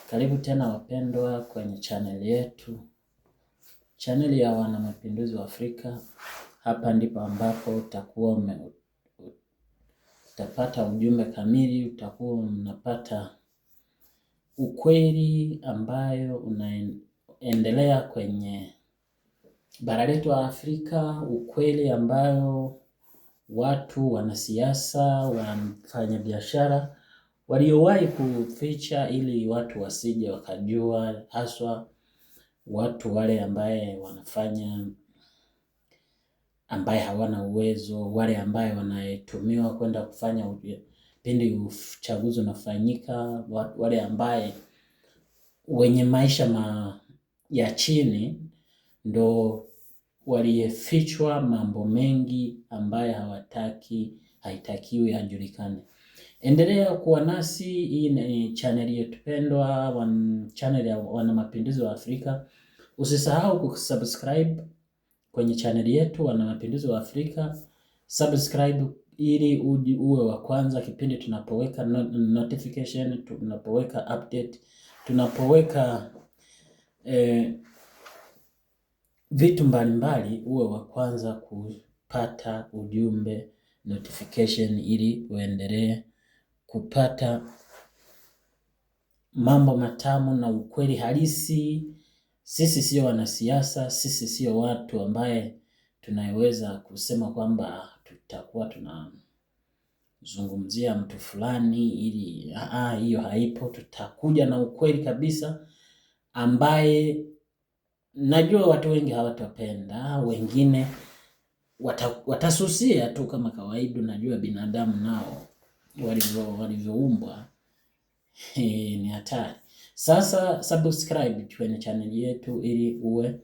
Karibu tena wapendwa kwenye channel yetu, channel ya wana mapinduzi wa Afrika. Hapa ndipo ambapo utapata ujumbe kamili, utakuwa unapata ukweli ambayo unaendelea kwenye bara letu la Afrika, ukweli ambayo watu, wanasiasa, wafanya biashara waliowahi kuficha ili watu wasije wakajua, haswa watu wale ambaye hawana uwezo, wale ambaye wanayetumiwa kwenda kufanya pindi uchaguzi unafanyika, wale ambaye wenye maisha ya chini ndo waliyefichwa mambo mengi ambaye haitakiwi yajulikane. Endelea kuwa nasi. Hii ni channel yetu pendwa, channel ya wana mapinduzi wa Afrika. Usisahau kusubscribe kwenye channel yetu wana mapinduzi wa Afrika. Subscribe ili uwe wa kwanza kipindi tunapoweka notification, tunapoweka update, tunapoweka vitu mbalimbali, uwe wa kwanza kupata ujumbe notification, ili uendelee kupata mambo matamu na ukweli halisi. Sisi sio wanasiasa, sisi sio watu ambaye tunaweza kusema kwamba tutakuwa tunazungumzia mtu fulani ili hiyo haipo. Tutakuja na ukweli kabisa ambaye najua watu wengi hawatapenda, wengine watasusia tu kama kawaida. Najua binadamu nao walivyoumbwa ni hatari. Sasa subscribe kwenye channel yetu ili uwe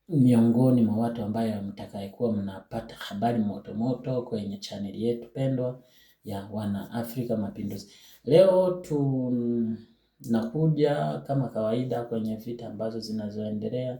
miongoni mwa watu ambayo mtakayekuwa mnapata habari moto moto kwenye channel yetu pendwa ya wana Afrika Mapinduzi. Leo tunakuja kama kawaida kwenye vita ambazo zinazoendelea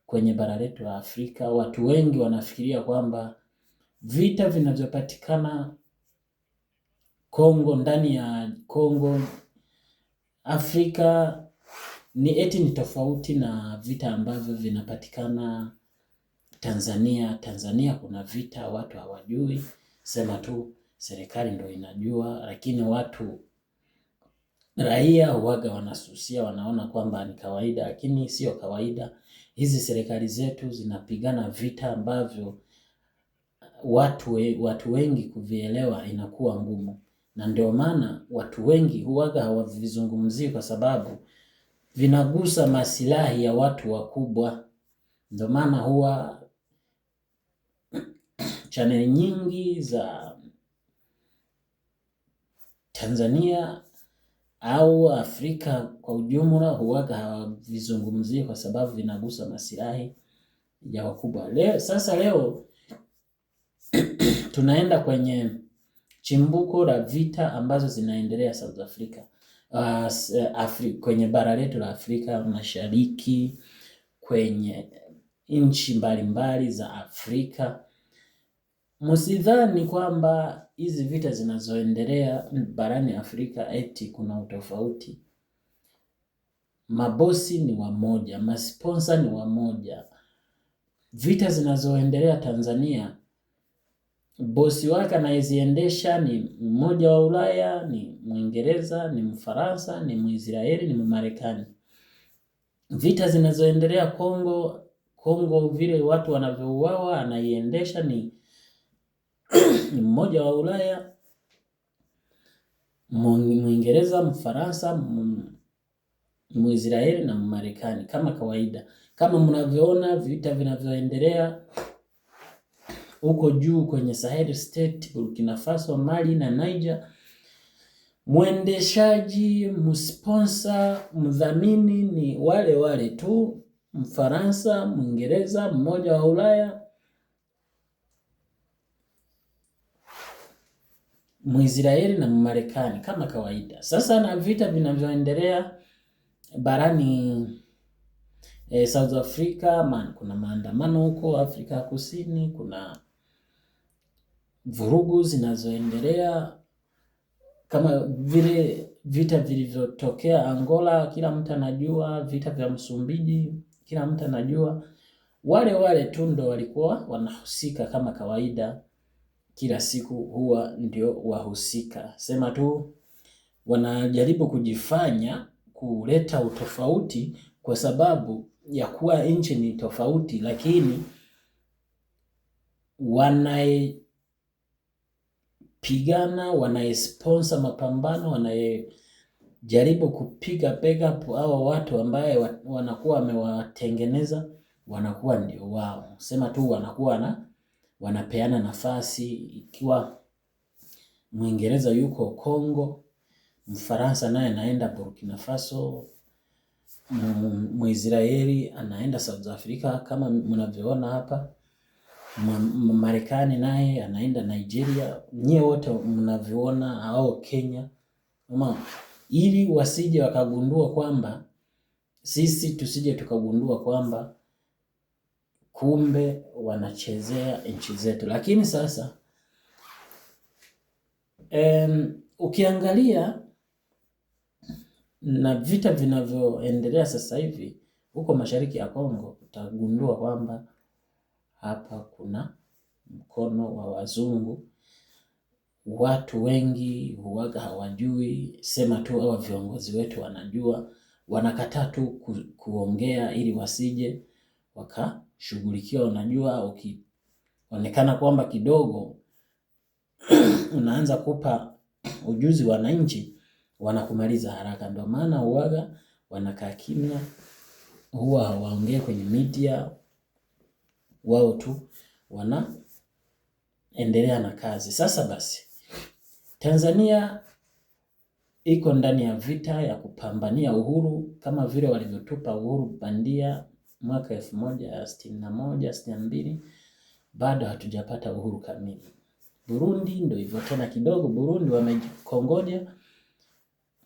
kwenye bara letu la Afrika. Watu wengi wanafikiria kwamba vita vinavyopatikana Kongo, ndani ya Kongo, Afrika ni tofauti na vita ambavyo vinapatikana Tanzania. Tanzania kuna vita watu hawajui, sema tu serikali ndio inajua, lakini watu raia huaga wanasusia, wanaona kwamba ni kawaida, lakini sio kawaida. Hizi serikali zetu zinapigana vita ambavyo watu wengi kuvielewa inakuwa ngumu, na ndio maana watu wengi huaga hawavizungumzii kwa sababu vinagusa masilahi ya watu wakubwa. Ndio maana huwa channel nyingi za Tanzania au Afrika kwa ujumla huaga hawavizungumzii kwa sababu vinagusa masilahi ya wakubwa. Leo tunaenda kwenye chimbuko la vita ambazo zinaendelea South Africa, kwenye bara letu la Afrika Mashariki, kwenye nchi mbalimbali za Afrika. Msidhani kwamba hizi vita zinazoendelea barani Afrika eti kuna utofauti. Mabosi ni wamoja, masponsa ni wamoja. Vita zinazoendelea Tanzania, bosi wake anayeziendesha ni mmoja wa Ulaya, ni Mwingereza, ni Mfaransa, ni Mwisraeli, ni Mmarekani. Vita zinazoendelea Kongo vile watu wanavyouawa, anaiendesha ni mmoja wa Ulaya, Mwingereza, Mfaransa, Mwisraeli na Mmarekani. Kama kawaida, kama mnavyoona vita vinavyoendelea huko juu kwenye Sahel State, Burkina Faso, Mali na Niger, mwendeshaji, msponsa, mdhamini ni wale tu, Mfaransa, Mwingereza, mmoja wa Ulaya, Mwisraeli na Mmarekani kama kawaida. Sasa na vita vinavyoendelea barani South Africa, kuna maandamano huko Afrika Kusini, kuna vurugu zinazoendelea kama vile vita vilivyotokea Angola, kila mtu anajua. Vita vya Msumbiji, kila mtu anajua. Wale tu ndo walikuwa wanahusika kama kawaida, kila siku huwa ndio wahusika. Sema tu wanajaribu kujifanya kuleta utofauti kwa sababu ya kuwa nchi ni tofauti, lakini wanayepigana, wanayesponsor mapambano, wanayejaribu kupiga backup hao watu ambaye wanakuwa wamewatengeneza, wanakuwa ndio wao. Sema tu wanakuwa wanapeana nafasi. Ikiwa Mwingereza yuko Kongo, Mfaransa naye anaenda Burkina Faso, Mwisraeli anaenda South Africa kama mnavyoona hapa, Marekani naye anaenda Nigeria, nyie wote mnavyoona, au Kenya. Ili wasije wakagundua kwamba sisi tusije tukagundua kwamba kumbe wanachezea nchi zetu. Lakini sasa ukiangalia na vita vinavyoendelea sasa hivi huko mashariki ya Kongo, utagundua kwamba hapa kuna mkono wa wazungu. Watu wengi huwaga hawajui, sema tu hawa viongozi wetu wanajua, wanakataa tu kuongea ili wasije wakashughulikiwa. Unajua, ukionekana kwamba kidogo unaanza kupa ujuzi wananchi, wanakumaliza haraka. Ndio maana huwaga wanakaa kimya, huwa hawaongee kwenye media, wao tu wanaendelea na kazi. Sasa basi, Tanzania iko ndani ya vita ya kupambania uhuru, kama vile walivyotupa uhuru bandia mwaka 1961, 62, bado hatujapata uhuru kamili. Burundi ndio hivyo tena kidogo. Burundi wamekongoja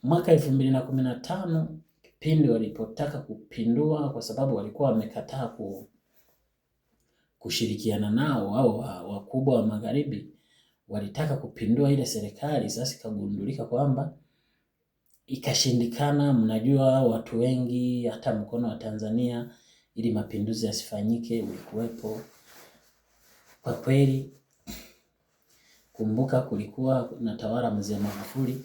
mwaka 2015 kipindi walipotaka kupindua, kwa sababu walikuwa wamekataa kushirikiana nao au wakubwa wa magharibi, walitaka kupindua ile serikali. Sasa ikagundulika kwamba ikashindikana. Mnajua watu wengi, hata mkono wa Tanzania ili mapinduzi yasifanyike ulikuwepo. Kwa kweli, kumbuka kulikuwa na tawala Mzee Magufuli.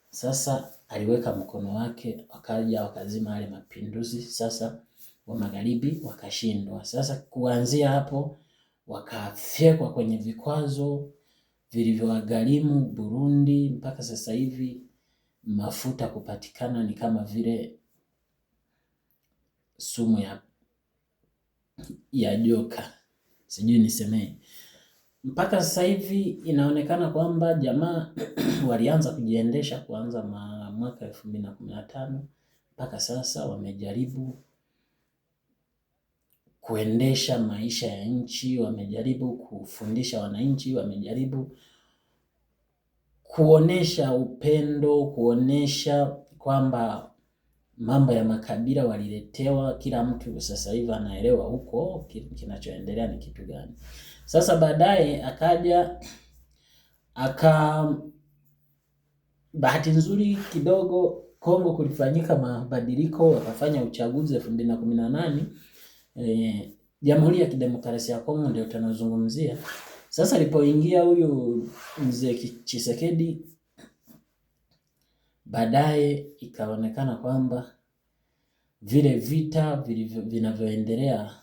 Sasa aliweka mkono wake, wakaja wakazima yale mapinduzi. Sasa wa magharibi wakashindwa. Sasa kuanzia hapo wakafyekwa kwenye vikwazo vilivyowagharimu Burundi mpaka sasa hivi mafuta kupatikana ni kama vile sumu ya joka, sijui nisemee. Mpaka sasa hivi inaonekana kwamba jamaa walianza kujiendesha kuanza mwaka 2015 mpaka sasa wamejaribu kuendesha maisha ya nchi, wamejaribu kufundisha wananchi, wamejaribu kuonesha upendo, kuonesha kwamba mambo ya makabila waliletewa. Kila mtu sasa hivi anaelewa huko kinachoendelea ni kitu gani. Sasa baadaye bahati nzuri kidogo Kongo kulifanyika mabadiliko, wakafanya uchaguzi 2018. Jamhuri ya Kidemokrasia ya Kongo ndio tunazungumzia. Sasa alipoingia huyu mzee Tshisekedi, baadaye ikaonekana kwamba vile vita vinavyoendelea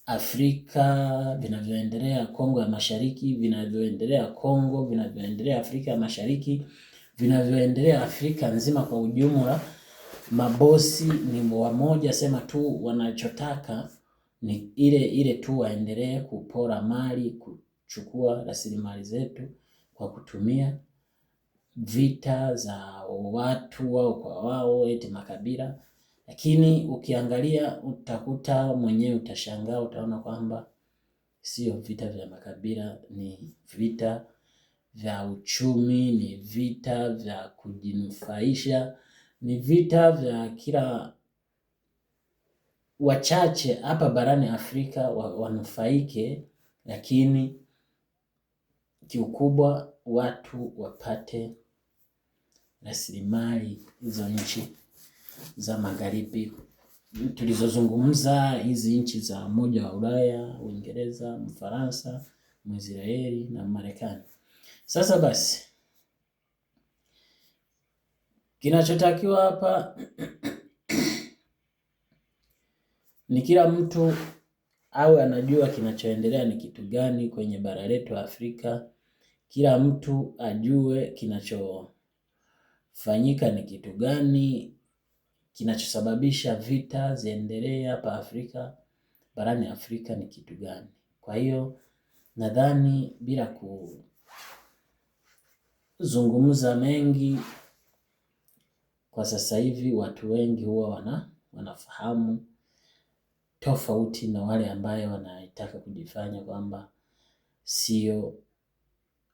Afrika, vinavyoendelea Kongo ya Mashariki, vinavyoendelea Kongo, vinavyoendelea Afrika ya Mashariki, vinavyoendelea Afrika nzima kwa ujumla, mabosi ni wamoja. Sema tu wanachotaka ni ile tu waendelee kupora mali, kuchukua rasilimali zetu kwa kutumia vita za watu wao kwa wao, eti makabila. Lakini ukiangalia utakuta mwenyewe, utashangaa, utaona kwamba sio vita vya makabila, ni vita vya uchumi, ni vita vya kujinufaisha, ni vita vya kila wachache hapa barani Afrika wanufaike, lakini kiukubwa watu wapate rasilimali hizo nchi za magharibi tulizozungumza, hizi nchi za Umoja wa Ulaya, Uingereza, Mfaransa, Israeli na Marekani. Sasa basi kinachotakiwa hapa ni kila mtu awe anajua kinachoendelea ni kitu gani kwenye bara letu Afrika. Kila mtu ajue kinachofanyika ni kitu gani, kinachosababisha vita ziendelee hapa Afrika, barani Afrika ni kitu gani. Kwa hiyo nadhani bila kuzungumza mengi, kwa sasa hivi watu wengi huwa wanafahamu, tofauti na wale ambaye wanataka kujifanya kwamba sio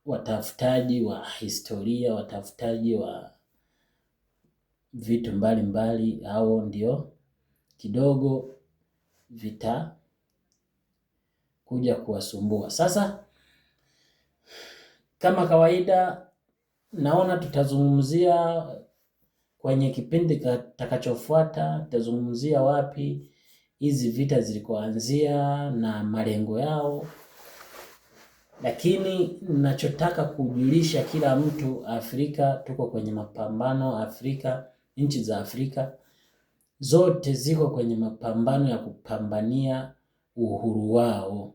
watafutaji wa historia, watafutaji wa vitu mbalimbali, hao ndio kidogo vita kuja kuwasumbua. Sasa kama kawaida, naona tutazungumzia kwenye kipindi kitakachofuata, tutazungumzia wapi hizi vita zilikoanzia na malengo yao. Lakini ninachotaka kujulisha kila mtu, Afrika tuko kwenye mapambano. Afrika, nchi za Afrika zote ziko kwenye mapambano ya kupambania uhuru wao.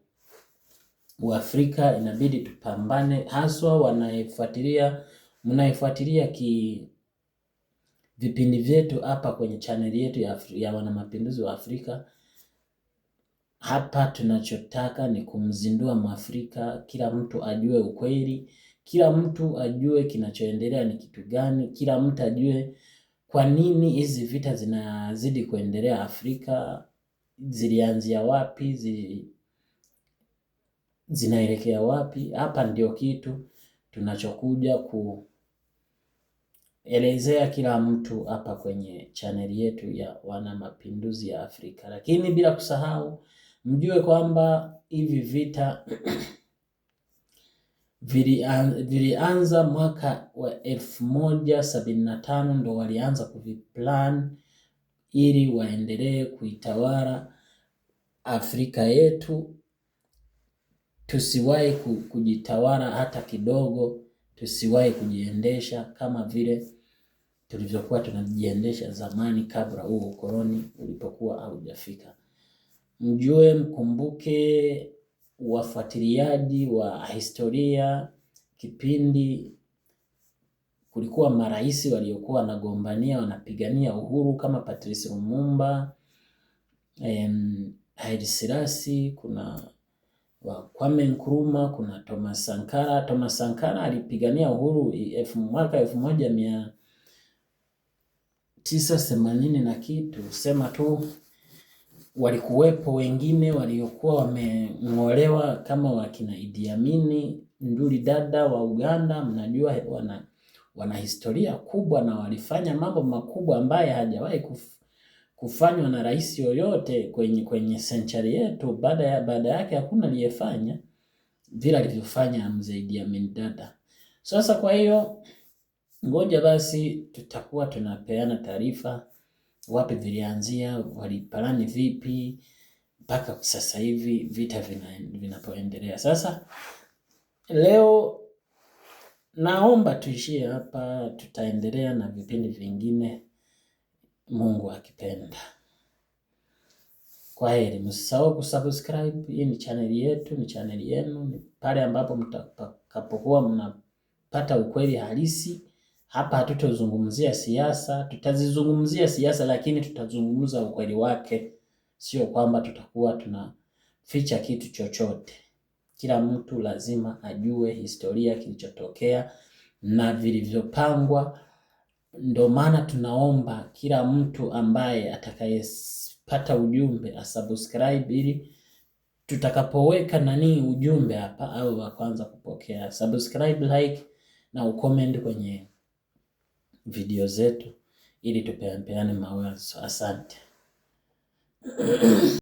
Uafrika inabidi tupambane, haswa mnaifuatilia vipindi vyetu hapa kwenye chaneli yetu ya Wana Mapinduzi wa Afrika. Hapa tunachotaka ni kumzindua Mwafrika, kila mtu ajue ukweli, kila mtu ajue kinachoendelea ni kitu gani, kila mtu ajue kwa nini hizi vita zinazidi kuendelea Afrika, zilianzia wapi, zinaelekea wapi. Hapa ndio kitu tunachokuja kuelezea kila mtu hapa kwenye chaneli yetu ya Wana Mapinduzi ya Afrika. Lakini bila kusahau, mjue kwamba hivi vita vilianza mwaka wa 1175 ndo walianza kuviplan ili waendelee kuitawala Afrika yetu. Tusiwahi kujitawala hata kidogo, tusiwahi kujiendesha kama vile tulivyokuwa tunajiendesha zamani kabla huo ukoloni ulipokuwa haujafika. Mjue, mkumbuke wafuatiliaji wa historia, kipindi kulikuwa marais waliokuwa wanagombania, wanapigania uhuru kama Patrice Lumumba, Haile Selassie, kuna Kwame Nkrumah, kuna Thomas Sankara. Thomas Sankara alipigania uhuru mwaka 1980 na kitu, sema tu walikuwepo wengine waliokuwa wameng'olewa kama wakina Idi Amin, Nduli Dada wa Uganda. Mnajua wana historia kubwa na walifanya mambo makubwa ambaye hajawahi kufanywa na rais yoyote kwenye century yetu. Baada yake hakuna aliyefanya vile alivyofanya mzee Idi Amin Dada. Sasa kwa hiyo ngoja basi tutakuwa tunapeana taarifa wapi vilianzia, walipalani vipi mpaka sasa hivi vita vinapoendelea. Sasa leo naomba tuishie hapa, tutaendelea na vipindi vingine Mungu akipenda. Kwa heri, msisahau kusubscribe. Hii ni channel yetu, ni channel yenu, ni pale ambapo mtakapokuwa mnapata ukweli halisi. Hapa hatutazungumzia siasa, tutazizungumzia siasa lakini tutazungumza ukweli wake. Sio kwamba tutakuwa tunaficha kitu chochote. Kila mtu lazima ajue historia, kilichotokea na vilivyopangwa. Ndio maana tunaomba kila mtu ambaye atakayepata ujumbe asubscribe ili tutakapoweka ujumbe hapa au wa kwanza kupokea. Subscribe, like na ucomment kwenye video zetu ili tupeane mawazo. Asante.